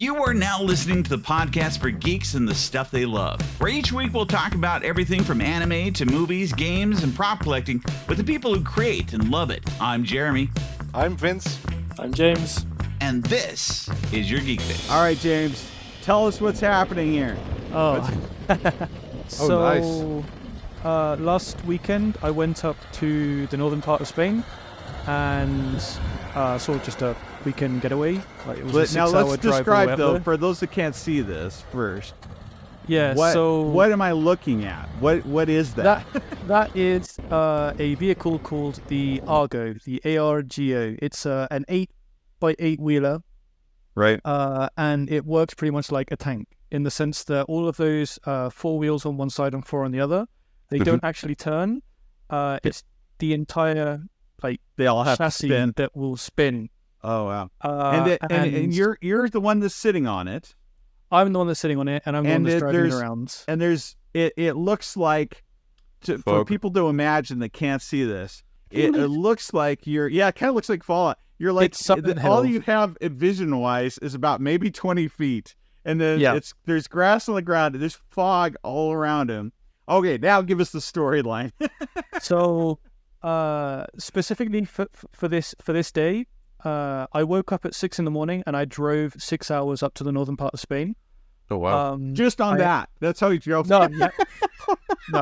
You are now listening to the podcast for geeks and the stuff they love, where each week we'll talk about everything from anime to movies, games, and prop collecting with the people who create and love it. I'm Jeremy. I'm Vince. I'm James. And this is your Geek Fix. All right, James, tell us what's happening here. So, last weekend I went up to the northern part of Spain and sort of just a weekend getaway. Like it was a Now 6-hour let's drive all the way describe, up though, there. for those that can't see this first. Yeah, What am I looking at? What is that? that is a vehicle called the Argo, the ARGO. It's an 8x8 wheeler, Right. and it works pretty much like a tank in the sense that all of those 4 wheels on one side and 4 on the other, they don't actually turn. It's the entire They all have to chassis spin. that will spin. Oh wow! And you're the one that's sitting on it. I'm the one that's sitting on it, and I'm the one that's driving it around. And it looks like for people to imagine that can't see this. It looks like it kind of looks like Fallout. You're like all you have vision wise is about maybe 20 feet, and then there's grass on the ground. And there's fog all around him. Okay, now give us the storyline. So, specifically for this day, I woke up at 6 a.m. and I drove 6 hours up to the northern part of Spain. Oh wow! Just on that. That's how you drove. No,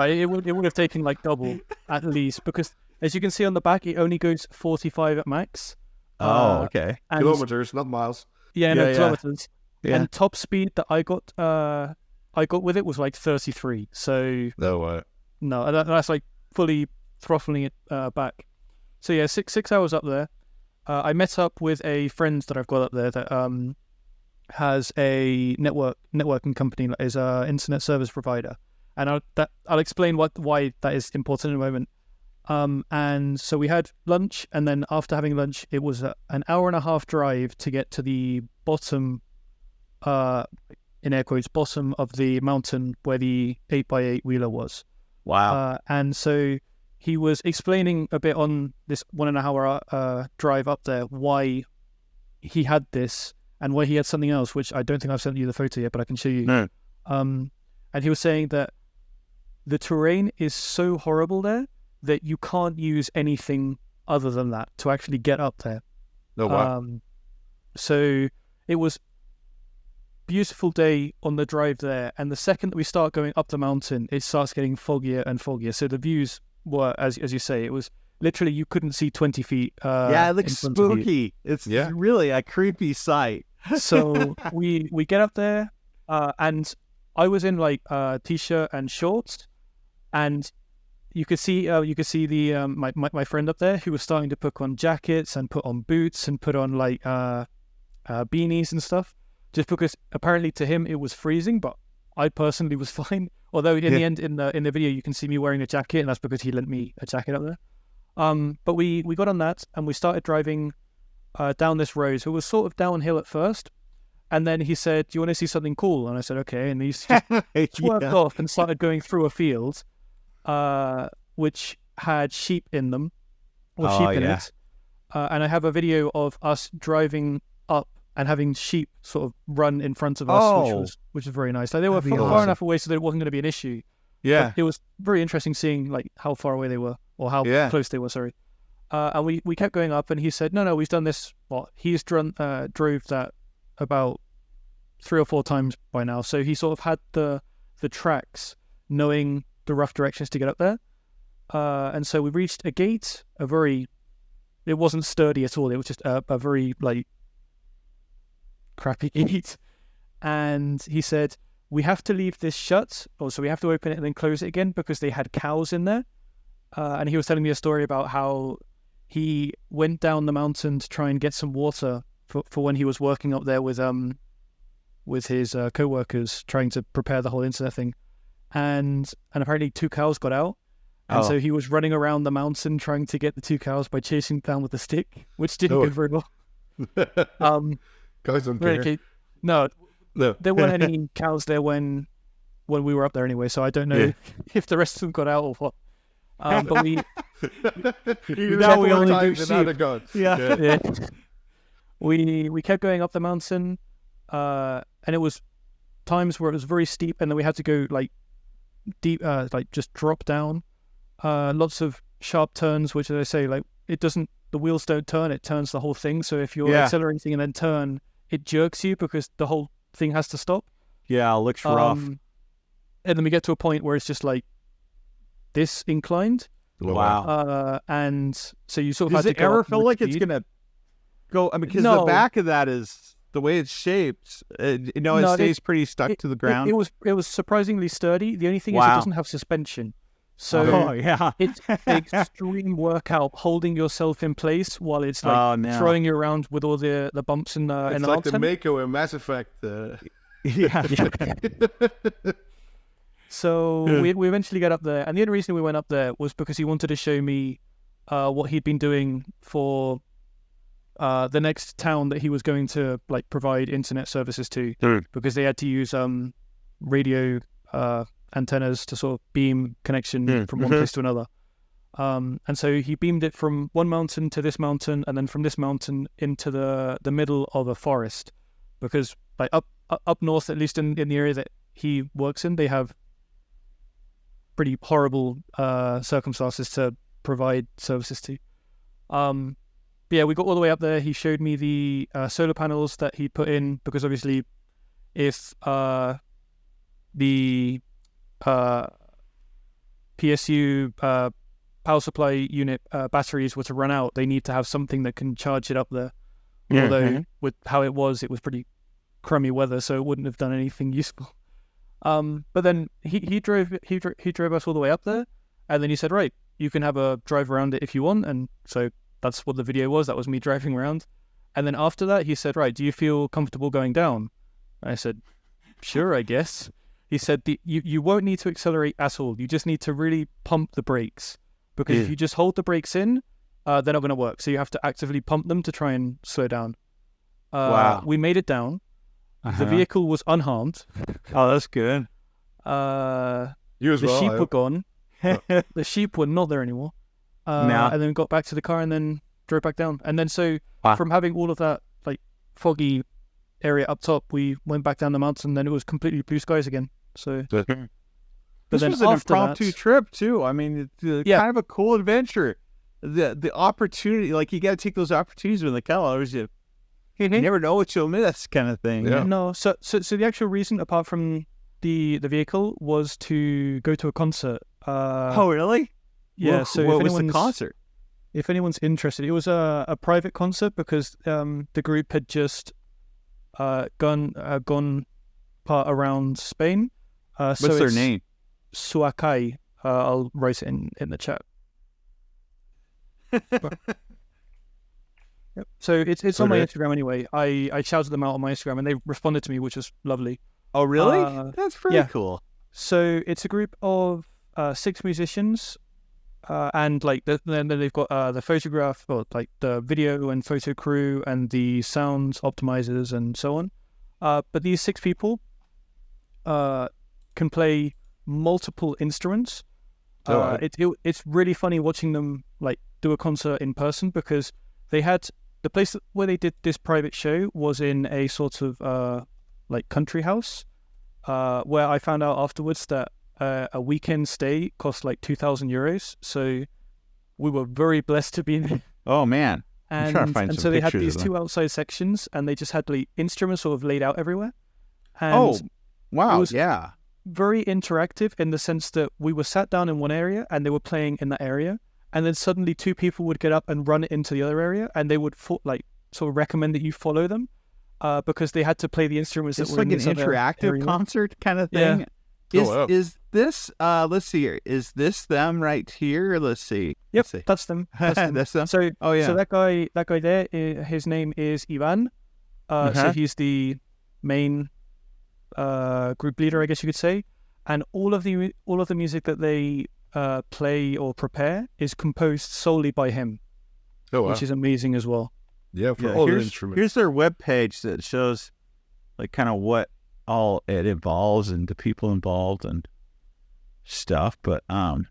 it would have taken like double at least, because as you can see on the back, it only goes 45 at max. Oh, okay. And, Kilometers, not miles. Yeah, no, kilometers. Yeah. And top speed that I got with it was like 33. So No, that's like fully throttling it back. So yeah, six hours up there. I met up with a friend that I've got up there that has a networking company that is an internet service provider, and I'll explain why that is important in a moment. And so we had lunch, and then after having lunch, it was an hour and a half drive to get to the bottom, in air quotes, bottom of the mountain where the 8x8 wheeler was. Wow. And so he was explaining a bit on this 1.5 hour drive up there why he had this and why he had something else, which I don't think I've sent you the photo yet, but I can show you. No. And he was saying that the terrain is so horrible there that you can't use anything other than that to actually get up there. no, wow. So it was beautiful day on the drive there, and the second that we start going up the mountain, it starts getting foggier and foggier. So the views were, as you say, it was literally you couldn't see 20 feet. It looks spooky. It's really a creepy sight. So we get up there, and I was in like t-shirt and shorts, and you could see the my friend up there who was starting to put on jackets and put on boots and put on like beanies and stuff, just because apparently to him it was freezing, but I personally was fine. Although in the end in the video you can see me wearing a jacket, and that's because he lent me a jacket up there. But we got on that and we started driving down this road. So it was sort of downhill at first, and then he said, "Do you want to see something cool?" And I said, "Okay." And he just swerved off and started going through a field, which had sheep in them, or sheep in it. And I have a video of us driving up and having sheep sort of run in front of us, which was very nice. Like, they were far enough away so that it wasn't going to be an issue. Yeah. But it was very interesting seeing like how far away they were, or how close they were. Sorry. And we kept going up, and he said, "No, we've done this." Well, he's drove that about 3 or 4 times by now, so he sort of had the tracks, knowing the rough directions to get up there. And so we reached a gate, it wasn't sturdy at all. It was just a very like crappy gate. And he said, "We have to leave this shut, so we have to open it and then close it again because they had cows in there." And he was telling me a story about how he went down the mountain to try and get some water for when he was working up there with his co-workers trying to prepare the whole internet thing. And apparently 2 cows got out. And so he was running around the mountain trying to get the 2 cows by chasing them down with a stick, which didn't go very well. Guys don't care. No, there weren't any cows there when we were up there anyway, so I don't know if the rest of them got out or what. But we only do sheep. we kept going up the mountain. and it was times where it was very steep, and then we had to go like deep, like just drop down. Lots of sharp turns, which, as I say, like the wheels don't turn; it turns the whole thing. So if you're accelerating and then turn, it jerks you because the whole thing has to stop. Yeah, it looks rough. And then we get to a point where it's just like this inclined. Wow. And so you sort of does had it to go ever up feel like it's gonna go? I mean, because the back of that is the way it's shaped. It stays pretty stuck to the ground. It was surprisingly sturdy. The only thing is it doesn't have suspension. So it's an extreme workout holding yourself in place while it's like throwing you around with all the bumps in the it's in the like mountain. the Mako in Mass Effect. So we eventually got up there, and the only reason we went up there was because he wanted to show me what he'd been doing for the next town that he was going to like provide internet services to, because they had to use radio antennas to sort of beam connection from one place to another. And so he beamed it from one mountain to this mountain, and then from this mountain into the middle of a forest, because like up north, at least in the area that he works in, they have pretty horrible circumstances to provide services to. Yeah, we got all the way up there. He showed me the solar panels that he put in, because obviously if the PSU power supply unit batteries were to run out, they need to have something that can charge it up there. Although with how it was pretty crummy weather, so it wouldn't have done anything useful. But then he drove us all the way up there, and then he said, right, you can have a drive around it if you want. And so that's what the video was. That was me driving around. And then after that, he said, right, do you feel comfortable going down? I said, sure, I guess. He said, you won't need to accelerate at all. You just need to really pump the brakes, because if you just hold the brakes in, they're not going to work. So you have to actively pump them to try and slow down. Wow. We made it down. The vehicle was unharmed. Oh, that's good. The sheep were gone. The sheep were not there anymore. And then got back to the car and then drove back down. And then from having all of that like foggy area up top, we went back down the mountain, and then it was completely blue skies again. So this was an impromptu trip too. I mean, it's kind of a cool adventure. The opportunity, like, you got to take those opportunities when they come. You never know what you'll miss, kind of thing. Yeah. No, so the actual reason, apart from the vehicle, was to go to a concert. Oh, really? Yeah. So what was the concert? If anyone's interested, it was a private concert, because the group had just gone part around Spain. What's their name? Suakai. I'll write it in the chat. Yep. So it's on my Instagram anyway. I shouted them out on my Instagram, and they responded to me, which was lovely. Oh, really? That's pretty cool. So it's a group of 6 musicians, and like then they've got the photograph, or like the video and photo crew, and the sound optimizers, and so on. But these 6 people can play multiple instruments. It's really funny watching them like do a concert in person, because they had the place where they did this private show was in a sort of like country house, where I found out afterwards that a weekend stay cost like €2,000. So we were very blessed to be there. Oh man. And, I'm trying to find some so they had pictures these 2 outside sections, and they just had like instruments sort of laid out everywhere. And oh, wow. It was very interactive, in the sense that we were sat down in one area and they were playing in that area, and then suddenly 2 people would get up and run into the other area, and they would like sort of recommend that you follow them, because they had to play the instruments. It's that were like in an interactive concert kind of thing. Yeah. Is this let's see here, is this them right here? Let's see. Yep, let's see. that's them. That's them. So so that guy there, his name is Ivan. So he's the main group leader, I guess you could say, and all of the music that they play or prepare is composed solely by him, which is amazing as well. Yeah, for all the instruments. Here's their webpage that shows like kind of what all it involves and the people involved and stuff. But kind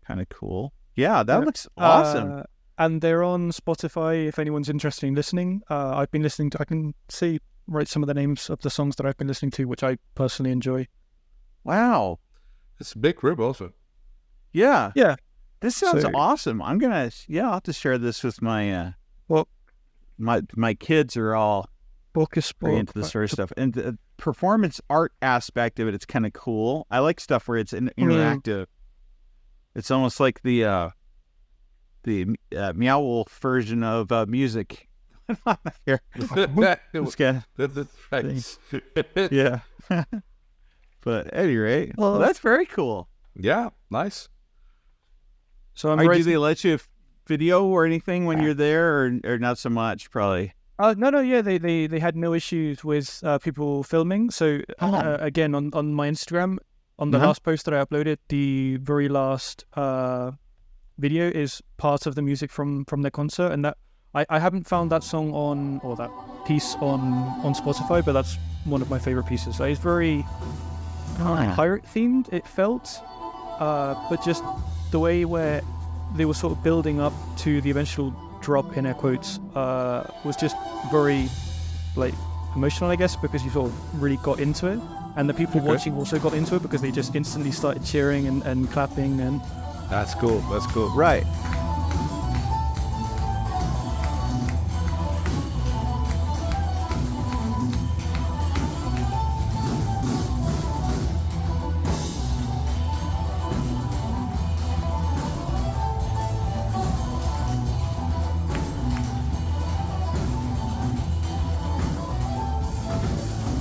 of cool. Yeah, that looks awesome. and they're on Spotify if anyone's interested in listening. I've been listening to, I can write some of the names of the songs that I've been listening to, which I personally enjoy. Wow. It's a big group also. Yeah. Yeah. This sounds awesome. I'll have to share this with my, my kids are all into this sort of stuff. And the performance art aspect of it, it's kind of cool. I like stuff where it's interactive. It's almost like the Meow Wolf version of music. Here. That's right. Yeah. But at any rate, well, that's very cool. Yeah, nice. So do they let you video or anything when you're there, or not so much? Probably. No, yeah, they had no issues with people filming. So again, on my Instagram, on the last post that I uploaded, the very last video is part of the music from their concert, and that I haven't found that song or that piece on Spotify, but that's one of my favorite pieces. It's very pirate themed, it felt, but just the way where they were sort of building up to the eventual drop in air quotes was just very emotional, I guess, because you sort of really got into it, and the people watching also got into it because they just instantly started cheering and clapping, and that's cool. Right.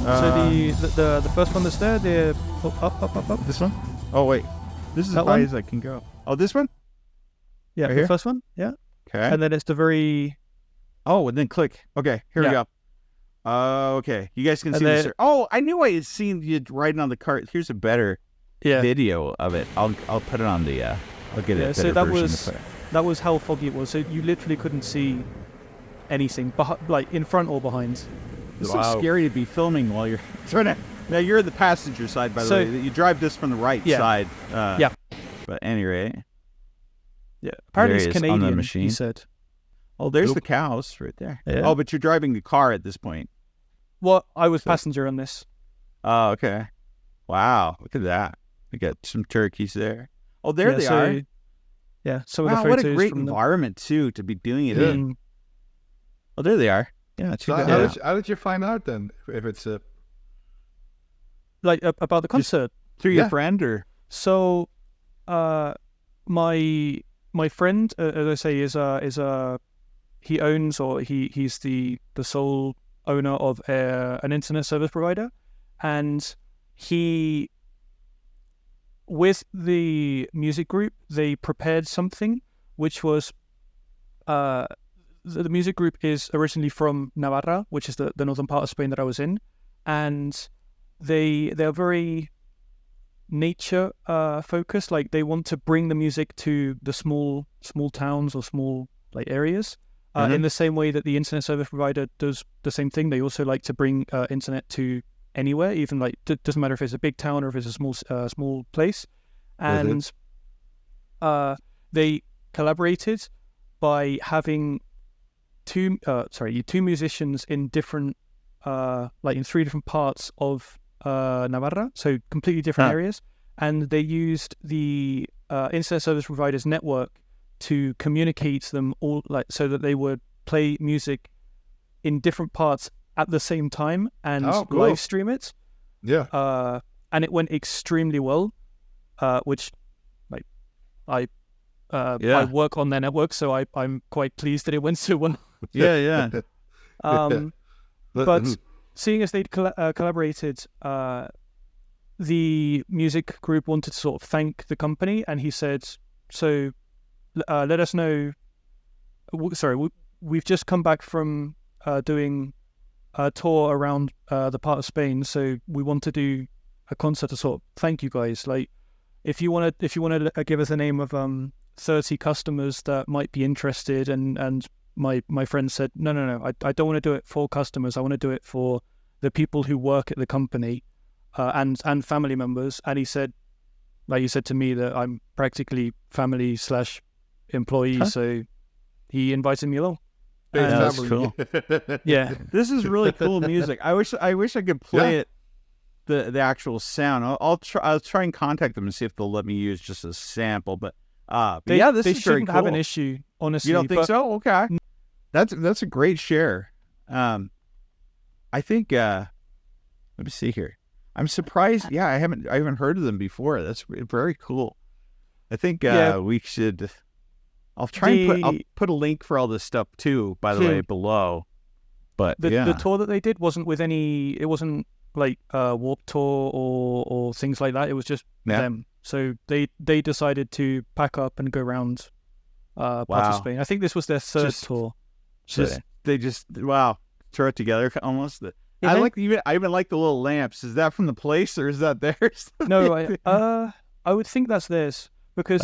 So the first one that's there, the up. This one? Oh wait, this is as high as I can go. Oh, this one? Yeah, the first one. Yeah. Okay. And then it's the very. Oh, and then click. Okay, here we go. Okay, you guys can see this. Oh, I knew I had seen you riding on the cart. Here's a better video of it. I'll put it on the. I'll get it. So that was how foggy it was. So you literally couldn't see anything, like in front or behind. It's so scary to be filming while you're trying to. Now you're the passenger side, by the way. You drive this from the right side. Yeah. But anyway. Yeah. Apparently it's Canadian. On the machine. He said. Oh, there's the cows right there. Yeah. Oh, but you're driving the car at this point. Well, I was passenger on this. Oh, okay. Wow, look at that. We got some turkeys there. Oh, there they are. Yeah. Some of the photos. What a great environment too to be doing it in. Oh, there they are. Yeah, so how did you find out then if it's about the concert? Just through your friend or? So, my friend, as I say, is he owns or he's the sole owner of an internet service provider, and he, with the music group, they prepared something which was the music group is originally from Navarra, which is the northern part of Spain that I was in, and they're very nature focused. Like they want to bring the music to the small towns or small areas in the same way that the internet service provider does the same thing. They also like to bring internet to anywhere, even doesn't matter if it's a big town or if it's a small place. And they collaborated by having two musicians in different in 3 different parts of Navarra, so completely different areas, and they used the internet service provider's network to communicate them all, so that they would play music in different parts at the same time and live stream it. Yeah. And it went extremely well, which I work on their network, so I'm quite pleased that it went so well. Yeah. But seeing as they'd collaborated, the music group wanted to sort of thank the company, and he said, so let us know. We've just come back from doing a tour around the part of Spain, so we want to do a concert to sort of thank you guys. Like, if you want to give us a name of 30 customers that might be interested, and my friend said, no, I don't want to do it for customers. I want to do it for the people who work at the company and family members. And he said, like you said to me, that I'm practically family / employee. So he invited me along. That's cool. Yeah, this is really cool music. I wish I could play it, the actual sound. I'll try and contact them and see if they'll let me use just a sample. But they is very shouldn't cool. have an issue, honestly. You don't think so? Okay, that's a great share. I think. Let me see here. I'm surprised. Yeah, I haven't heard of them before. That's very cool. I think we should. I'll put a link for all this stuff too, by the way, below. But the tour that they did wasn't with any. It wasn't like Warped Tour or things like that. It was just them. So they decided to pack up and go around participating. I think this was their third tour. They just throw it together almost. I even like the little lamps. Is that from the place or is that theirs? No, I would think that's theirs because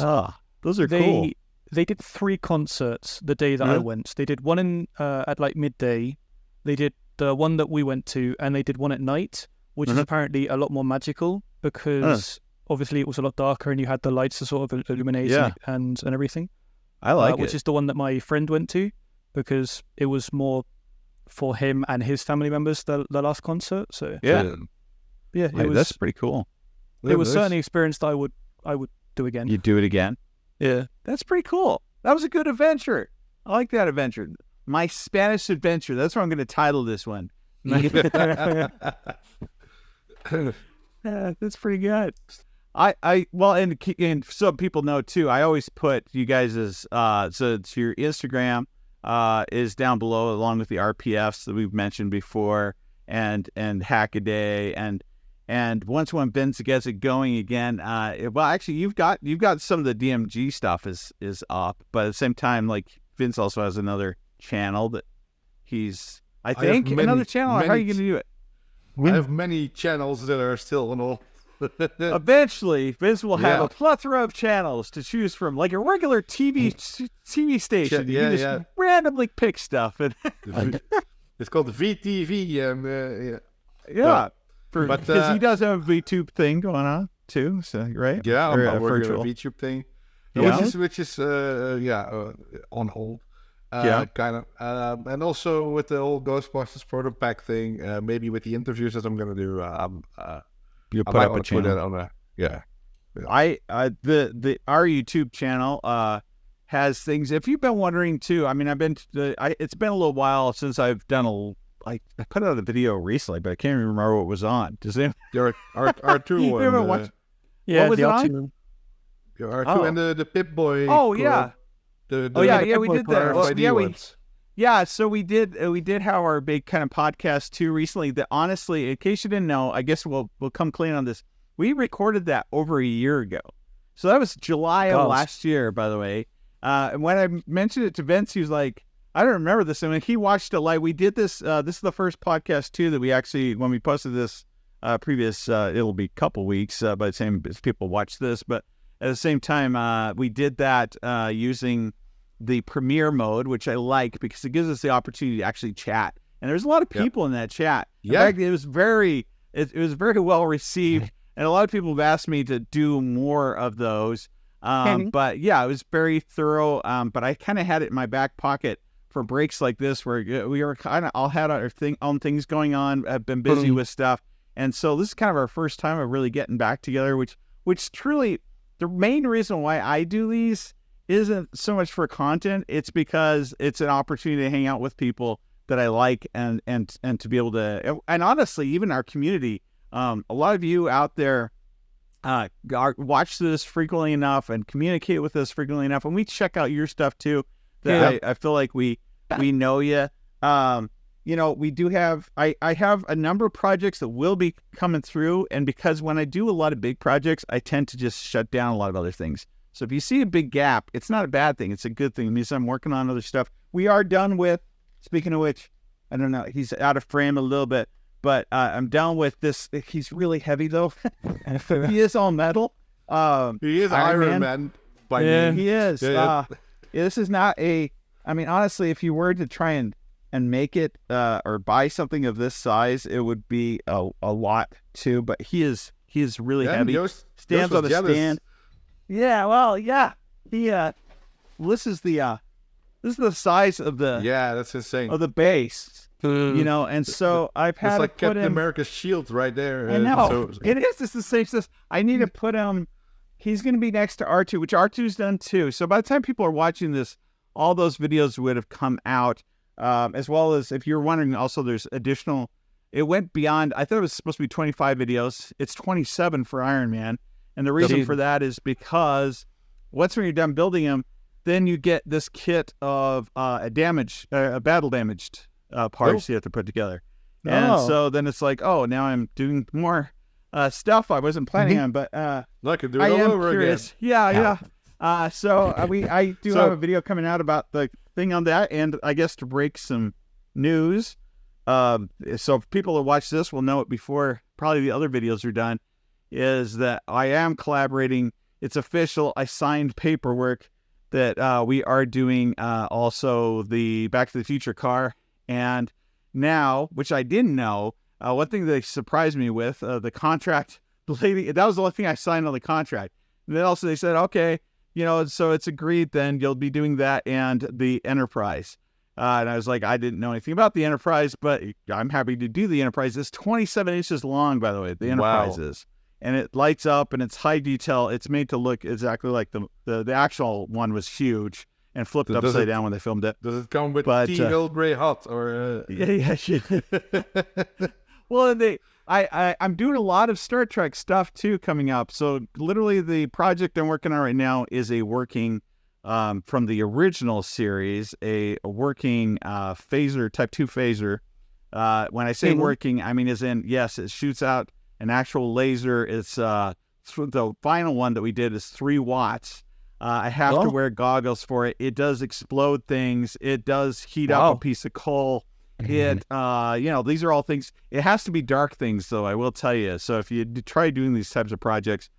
those are cool. They did 3 concerts the day that I went. They did one at like midday. They did the one that we went to, and they did one at night, which is apparently a lot more magical because obviously it was a lot darker and you had the lights to sort of illuminate and everything. I like it. Which is the one that my friend went to because it was more for him and his family members the last concert. So that's pretty cool. It was certainly an experience that I would do again. You'd do it again? Yeah. That's pretty cool. That was a good adventure. I like that adventure. My Spanish adventure. That's what I'm going to title this one. That's pretty good. And so people know too, I always put you guys as, so it's your Instagram is down below along with the RPFs that we've mentioned before and Hackaday and once when Vinz gets it going again, actually you've got some of the DMG stuff is up, but at the same time, like Vinz also has another channel that another channel. How are you going to do it? I have many channels that are still on all. Eventually, Vinz will have a plethora of channels to choose from, like a regular TV station. You can just randomly pick stuff. And it's called the VTV. Because he does have a VTube thing going on too, so right? Yeah, I'm working on a VTube thing, which is on hold. Kind of, and also with the whole Ghostbusters photo pack thing, maybe with the interviews that I'm gonna do, you put up a channel. Put that on our YouTube channel has things. If you've been wondering too, I mean, it's been a little while since I've done I put out a video recently, but I can't even remember what it was on. Does it? Your R2 one. What was the it R2 on? Your R2 and the Pip-boy. Oh yeah. We did that. So we did have our big kind of podcast too recently. That honestly, in case you didn't know, I guess we'll come clean on this. We recorded that over a year ago, so that was July of last year, by the way. And when I mentioned it to Vinz, he was like, "I don't remember this." I mean, he watched it live. We did this. This is the first podcast too that we actually, when we posted this previous, it'll be a couple weeks by the time as people watch this, but. At the same time, we did that using the premiere mode, which I like because it gives us the opportunity to actually chat. And there's a lot of people in that chat. In fact, it was very well received, and a lot of people have asked me to do more of those. But yeah, it was very thorough. But I kind of had it in my back pocket for breaks like this, where we were kind of all had our own things going on. Have been busy with stuff, and so this is kind of our first time of really getting back together, which truly. The main reason why I do these isn't so much for content. It's because it's an opportunity to hang out with people that I like and to be able to, and honestly, even our community, a lot of you out there watch this frequently enough and communicate with us frequently enough. And we check out your stuff too. I feel like we know you. We do have, I have a number of projects that will be coming through. And because when I do a lot of big projects, I tend to just shut down a lot of other things. So if you see a big gap, it's not a bad thing. It's a good thing. It means I'm working on other stuff. We are done with, speaking of which, I don't know, he's out of frame a little bit, but I'm done with this. He's really heavy though. He is all metal. He is Iron Man by name. He is. This is not honestly, if you were to try and make it or buy something of this size, it would be a lot too. But he is really heavy. Stands on a stand. Yeah, well, yeah. This is the This is the size of the that's insane. Of the base, you know. And so I've had it's like to put Captain America's shield right there. I know it is. It's the same stuff. I need to put him. He's going to be next to R2, which R2's done too. So by the time people are watching this, all those videos would have come out. As well as, if you're wondering, also there's additional. It went beyond. I thought it was supposed to be 25 videos. It's 27 for Iron Man, and the reason for that is because once when you're done building him, then you get this kit of battle damaged parts you have to put together. And so then it's like, oh, now I'm doing more stuff I wasn't planning on, but I could do it all over again. Yeah. So I do have a video coming out about the thing on that, and I guess to break some news. So if people who watch this will know it before probably the other videos are done, is that I am collaborating. It's official. I signed paperwork that we are doing also the Back to the Future car. And now, which I didn't know, one thing they surprised me with, the contract, the lady, that was the only thing I signed on the contract. And then also they said, okay, you know, so it's agreed then you'll be doing that and the Enterprise. And I was like, I didn't know anything about the Enterprise, but I'm happy to do the Enterprise. It's 27 inches long, by the way, the Enterprise is. And it lights up and it's high detail. It's made to look exactly like the actual one was huge and flipped upside down when they filmed it. Does it come with tea Earl Grey hot or? Yeah. Well, I'm doing a lot of Star Trek stuff too coming up. So literally the project I'm working on right now is a working from the original series, a working phaser, Type 2 phaser. When I say working, I mean as in, yes, it shoots out an actual laser. It's the final one that we did is 3 watts. I have to wear goggles for it. It does explode things. It does heat up a piece of coal. It, these are all things. It has to be dark things, though, I will tell you. So if you try doing these types of projects,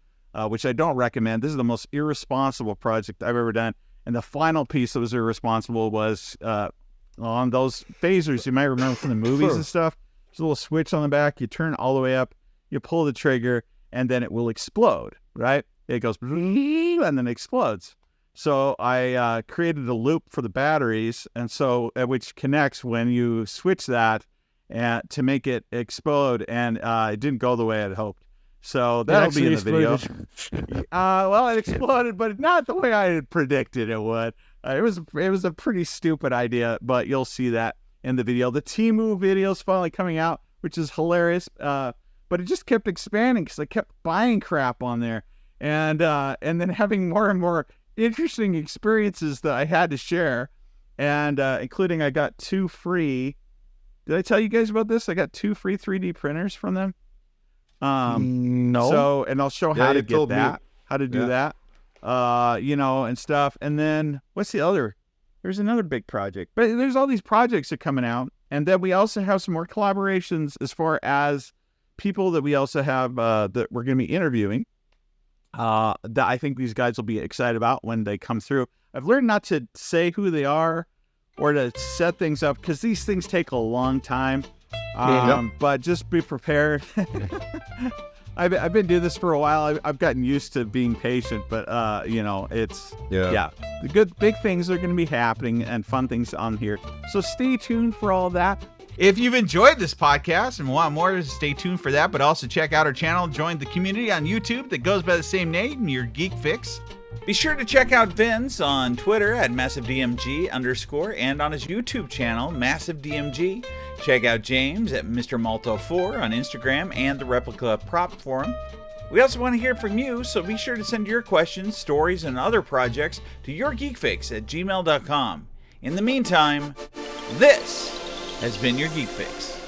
which I don't recommend, this is the most irresponsible project I've ever done. And the final piece that was irresponsible was on those phasers. You might remember from the movies and stuff. There's a little switch on the back. You turn all the way up. You pull the trigger, and then it will explode, right? It goes, and then it explodes. So I created a loop for the batteries, and so which connects when you switch that to make it explode, and it didn't go the way I had hoped. So that'll be in the video. Well, it exploded, but not the way I had predicted it would. It was a pretty stupid idea, but you'll see that in the video. The Temu video is finally coming out, which is hilarious. But it just kept expanding because I kept buying crap on there, and then having more and more interesting experiences that I had to share, and including I got 2 free. Did I tell you guys about this? I got 2 free 3D printers from them. No. So, and I'll show how to get that, how to do that, and stuff. And then what's the other? There's another big project, but there's all these projects that are coming out, and then we also have some more collaborations as far as people that we also have that we're going to be interviewing. That I think these guys will be excited about when they come through. I've learned not to say who they are or to set things up because these things take a long time. But just be prepared. I've been doing this for a while. I've gotten used to being patient, but it's the good big things are going to be happening and fun things on here. So stay tuned for all that. If you've enjoyed this podcast and want more, stay tuned for that, but also check out our channel, join the community on YouTube that goes by the same name, Your Geek Fix. Be sure to check out Vinz on Twitter at massivedmg_ and on his YouTube channel, massivedmg. Check out James at Mr. Malto4 on Instagram and the Replica Prop Forum. We also want to hear from you, so be sure to send your questions, stories, and other projects to yourgeekfix@gmail.com. In the meantime, this has been Your Geek Fix.